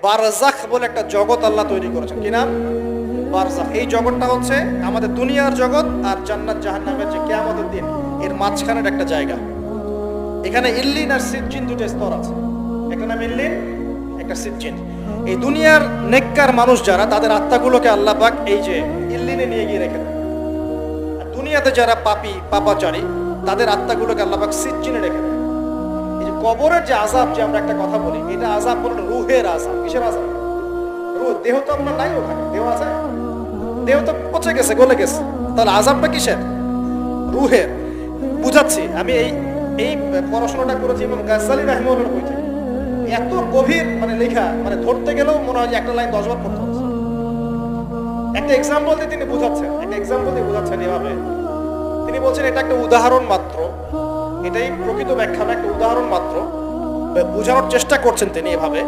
বারজাখ বলে একটা জগৎ আল্লাহ তৈরি করেছেন। কি নাম? বারজাখ। এই জগৎটা হচ্ছে আমাদের দুনিয়ার জগৎ আর জান্নাত জাহান্নামের যে কিয়ামতের দিন এর মাঝখানের একটা জায়গা। এখানে ইল্লিন আর সিজ্জিন দুটো স্তর আছে, একটা নাম ইল্লিন, একটা সিজ্জিন। এই দুনিয়ার নেককার মানুষ যারা, তাদের আত্মাগুলোকে আল্লাহ পাক এই যে ইল্লিনে নিয়ে গিয়ে রেখে দেন। আর দুনিয়াতে যারা পাপী পাপাচারী, তাদের আত্মাগুলোকে আল্লাহ পাক সিজ্জিনে রেখে দেন। এই যে কবরের যে আযাব, যে আমরা একটা কথা বলি, এটা আযাব বলতে রূহের আযাব। কিসের আযাব? রূহ। দেহ তো আমরা নাই ওখানে, দেহ আছে? দেহ তো পচে গেছে, গলে গেছে। তাহলে আযাবটা কিসের? রূহের। বুঝাচ্ছি, আমি এই পড়াশোনাটা করেছি ইমাম গাজ্জালী রাহিমাহুল্লাহর বই থেকে। এত গভীর মানে লেখা, মানে ধরতে গেলেও মনে হয় যে একটা লাইন 10 বার পড়তে হচ্ছে। একটা এক্সাম্পল দিয়ে তিনি বুঝাচ্ছেন, একটা এক্সাম্পল দিয়ে বুঝাচ্ছেন এভাবে। তিনি বলছেন এটা একটা উদাহরণ মাত্র, এটাই প্রকৃত ব্যাখ্যা না, একটা উদাহরণ মাত্র। বোঝানোর চেষ্টা করছেন তিনি এভাবে